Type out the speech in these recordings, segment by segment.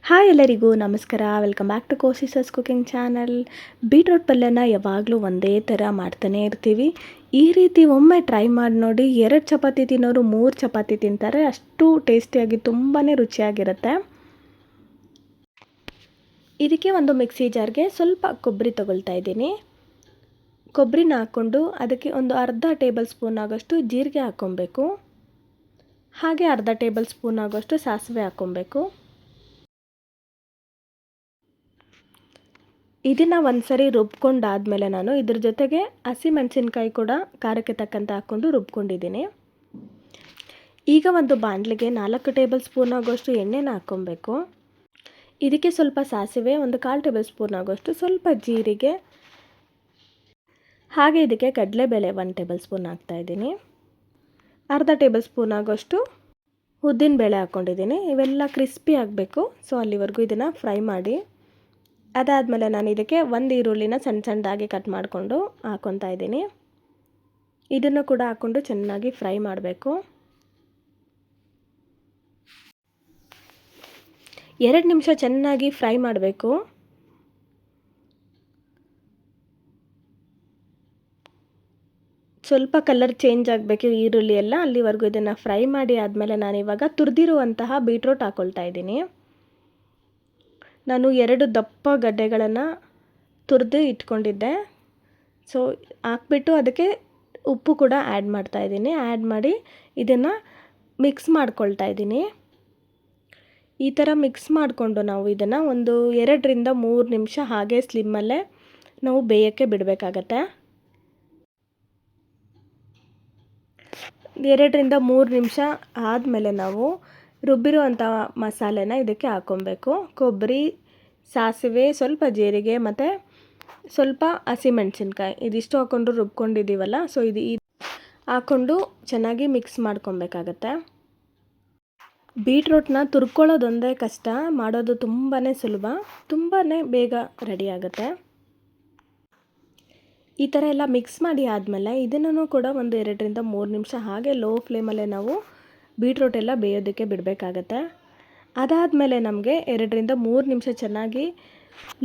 Hi ಎಲ್ಲರಿಗೂ ನಮಸ್ಕಾರ. Welcome back to ಕೋಸಿಸಸ್ ಕುಕಿಂಗ್ ಚಾನಲ್. ಬೀಟ್ರೂಟ್ ಪಲ್ಯನ ಯಾವಾಗಲೂ ಒಂದೇ ಥರ ಮಾಡ್ತಾನೆ ಇರ್ತೀವಿ. ಈ ರೀತಿ ಒಮ್ಮೆ ಟ್ರೈ ಮಾಡಿ ನೋಡಿ. 2 ಚಪಾತಿ ತಿನ್ನೋರು 3 ಚಪಾತಿ ತಿಂತಾರೆ. ಅಷ್ಟು ಟೇಸ್ಟಿಯಾಗಿ ತುಂಬಾ ರುಚಿಯಾಗಿರುತ್ತೆ. ಇದಕ್ಕೆ ಒಂದು ಮಿಕ್ಸಿ ಜಾರ್ಗೆ ಸ್ವಲ್ಪ ಕೊಬ್ಬರಿ ತಗೊಳ್ತಾ ಇದ್ದೀನಿ. ಕೊಬ್ಬರಿನ ಹಾಕ್ಕೊಂಡು ಅದಕ್ಕೆ ಒಂದು ಅರ್ಧ ಟೇಬಲ್ ಸ್ಪೂನ್ ಆಗೋಷ್ಟು ಜೀರಿಗೆ ಹಾಕ್ಕೊಬೇಕು. ಹಾಗೆ ಅರ್ಧ ಟೇಬಲ್ ಸ್ಪೂನ್ ಆಗೋಷ್ಟು ಸಾಸಿವೆ ಹಾಕ್ಕೊಬೇಕು. ಇದನ್ನು ಒಂದ್ಸರಿ ರುಬ್ಕೊಂಡಾದಮೇಲೆ ನಾನು ಇದ್ರ ಜೊತೆಗೆ ಹಸಿಮೆಣಸಿನ್ಕಾಯಿ ಕೂಡ ಖಾರಕ್ಕೆ ತಕ್ಕಂತೆ ಹಾಕ್ಕೊಂಡು ರುಬ್ಕೊಂಡಿದ್ದೀನಿ. ಈಗ ಒಂದು ಬಾಣಲಿಗೆ 4 ಟೇಬಲ್ ಸ್ಪೂನ್ ಆಗೋಷ್ಟು ಎಣ್ಣೆನ ಹಾಕ್ಕೊಬೇಕು. ಇದಕ್ಕೆ ಸ್ವಲ್ಪ ಸಾಸಿವೆ, ಒಂದು 1/4 ಟೇಬಲ್ ಸ್ಪೂನ್ ಆಗೋಷ್ಟು ಸ್ವಲ್ಪ ಜೀರಿಗೆ, ಹಾಗೆ ಇದಕ್ಕೆ ಕಡಲೆಬೇಳೆ 1 ಟೇಬಲ್ ಸ್ಪೂನ್ ಹಾಕ್ತಾಯಿದ್ದೀನಿ. ಅರ್ಧ ಟೇಬಲ್ ಸ್ಪೂನ್ ಆಗೋಷ್ಟು ಉದ್ದಿನಬೇಳೆ ಹಾಕ್ಕೊಂಡಿದ್ದೀನಿ. ಇವೆಲ್ಲ ಕ್ರಿಸ್ಪಿ ಆಗಬೇಕು. ಸೊ ಅಲ್ಲಿವರೆಗೂ ಇದನ್ನು ಫ್ರೈ ಮಾಡಿ. ಅದಾದಮೇಲೆ ನಾನು ಇದಕ್ಕೆ 1 ಈರುಳ್ಳಿನ ಸಣ್ಣ ಸಣ್ಣದಾಗಿ ಕಟ್ ಮಾಡಿಕೊಂಡು ಹಾಕ್ಕೊತಾ ಇದ್ದೀನಿ. ಇದನ್ನು ಕೂಡ ಹಾಕ್ಕೊಂಡು ಚೆನ್ನಾಗಿ ಫ್ರೈ ಮಾಡಬೇಕು. 2 ನಿಮಿಷ ಚೆನ್ನಾಗಿ ಫ್ರೈ ಮಾಡಬೇಕು. ಸ್ವಲ್ಪ ಕಲರ್ ಚೇಂಜ್ ಆಗಬೇಕು ಈರುಳ್ಳಿ ಎಲ್ಲ, ಅಲ್ಲಿವರೆಗೂ ಇದನ್ನು ಫ್ರೈ ಮಾಡಿ ಆದಮೇಲೆ ನಾನಿವಾಗ ತುರಿದಿರುವಂತಹ ಬೀಟ್ರೂಟ್ ಹಾಕ್ಕೊಳ್ತಾ ಇದ್ದೀನಿ. ನಾನು 2 ದಪ್ಪ ಗಡ್ಡೆಗಳನ್ನು ತುರಿದು ಇಟ್ಕೊಂಡಿದ್ದೆ. ಸೊ ಹಾಕ್ಬಿಟ್ಟು ಅದಕ್ಕೆ ಉಪ್ಪು ಕೂಡ ಆ್ಯಡ್ ಮಾಡ್ತಾಯಿದ್ದೀನಿ. ಆ್ಯಡ್ ಮಾಡಿ ಇದನ್ನು ಮಿಕ್ಸ್ ಮಾಡ್ಕೊಳ್ತಾ ಇದ್ದೀನಿ. ಈ ಥರ ಮಿಕ್ಸ್ ಮಾಡಿಕೊಂಡು ನಾವು ಇದನ್ನು ಒಂದು 2 ರಿಂದ 3 ನಿಮಿಷ ಹಾಗೆ ಸ್ಲಿಮ್ಮಲ್ಲೇ ನಾವು ಬೇಯೋಕ್ಕೆ ಬಿಡಬೇಕಾಗತ್ತೆ. 2 ರಿಂದ 3 ನಿಮಿಷ ಆದಮೇಲೆ ನಾವು ರುಬ್ಬಿರುವಂಥ ಮಸಾಲೆನ ಇದಕ್ಕೆ ಹಾಕ್ಕೊಬೇಕು. ಕೊಬ್ಬರಿ, ಸಾಸಿವೆ, ಸ್ವಲ್ಪ ಜೀರಿಗೆ ಮತ್ತು ಸ್ವಲ್ಪ ಹಸಿಮೆಣಸಿನ್ಕಾಯಿ ಇದಿಷ್ಟು ಹಾಕ್ಕೊಂಡು ರುಬ್ಕೊಂಡಿದ್ದೀವಲ್ಲ, ಸೊ ಇದು ಹಾಕ್ಕೊಂಡು ಚೆನ್ನಾಗಿ ಮಿಕ್ಸ್ ಮಾಡ್ಕೊಬೇಕಾಗತ್ತೆ. ಬೀಟ್ರೂಟ್ನ ತುರ್ಕೊಳ್ಳೋದೊಂದೇ ಕಷ್ಟ, ಮಾಡೋದು ತುಂಬಾ ಸುಲಭ, ತುಂಬಾ ಬೇಗ ರೆಡಿ ಆಗುತ್ತೆ. ಈ ಥರ ಎಲ್ಲ ಮಿಕ್ಸ್ ಮಾಡಿ ಆದಮೇಲೆ ಇದನ್ನು ಕೂಡ ಒಂದು 2 ರಿಂದ 3 ನಿಮಿಷ ಹಾಗೆ ಲೋ ಫ್ಲೇಮಲ್ಲೇ ನಾವು ಬೀಟ್ರೂಟ್ ಎಲ್ಲ ಬೇಯೋದಕ್ಕೆ ಬಿಡಬೇಕಾಗತ್ತೆ. ಅದಾದಮೇಲೆ ನಮಗೆ 2 ರಿಂದ 3 ನಿಮಿಷ ಚೆನ್ನಾಗಿ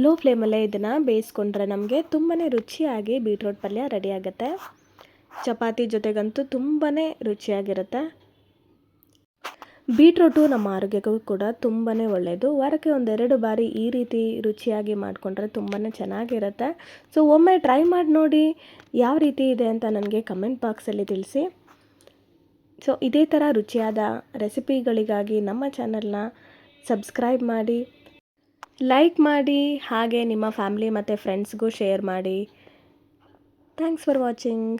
ಲೋ ಫ್ಲೇಮಲ್ಲೇ ಇದನ್ನು ಬೇಯಿಸ್ಕೊಂಡ್ರೆ ನಮಗೆ ತುಂಬಾ ರುಚಿಯಾಗಿ ಬೀಟ್ರೂಟ್ ಪಲ್ಯ ರೆಡಿ ಆಗುತ್ತೆ. ಚಪಾತಿ ಜೊತೆಗಂತೂ ತುಂಬಾ ರುಚಿಯಾಗಿರುತ್ತೆ. ಬೀಟ್ರೂಟು ನಮ್ಮ ಆರೋಗ್ಯಕ್ಕೂ ಕೂಡ ತುಂಬಾ ಒಳ್ಳೆಯದು. ವಾರಕ್ಕೆ 1-2 ಬಾರಿ ಈ ರೀತಿ ರುಚಿಯಾಗಿ ಮಾಡಿಕೊಂಡ್ರೆ ತುಂಬಾ ಚೆನ್ನಾಗಿರುತ್ತೆ. ಸೊ ಒಮ್ಮೆ ಟ್ರೈ ಮಾಡಿ ನೋಡಿ, ಯಾವ ರೀತಿ ಇದೆ ಅಂತ ನನಗೆ ಕಮೆಂಟ್ ಬಾಕ್ಸಲ್ಲಿ ತಿಳಿಸಿ. ಸೊ ಇದೇ ಥರ ರುಚಿಯಾದ ರೆಸಿಪಿಗಳಿಗಾಗಿ ನಮ್ಮ ಚಾನಲ್ನ ಸಬ್ಸ್ಕ್ರೈಬ್ ಮಾಡಿ, ಲೈಕ್ ಮಾಡಿ, ಹಾಗೆ ನಿಮ್ಮ ಫ್ಯಾಮಿಲಿ ಮತ್ತು ಫ್ರೆಂಡ್ಸ್ಗೂ ಶೇರ್ ಮಾಡಿ. Thanks for watching.